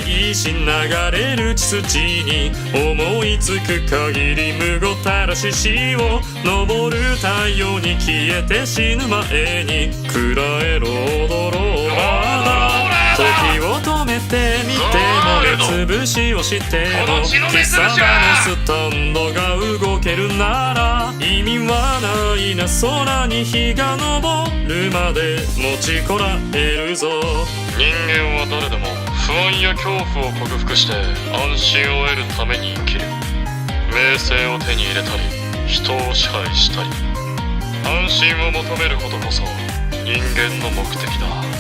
精神流れる血筋に思いつく限りむごたらし死を昇る太陽に消えて死ぬ前に喰らえろ踊ろうまだ時を止めてみても目つぶしをしても貴様のスタンドが動けるなら意味はないな空に日が昇るまで持ちこらえるぞ人間は誰でも不安や恐怖を克服して安心を得るために生きる名声を手に入れたり人を支配したり安心を求めることこそ人間の目的だ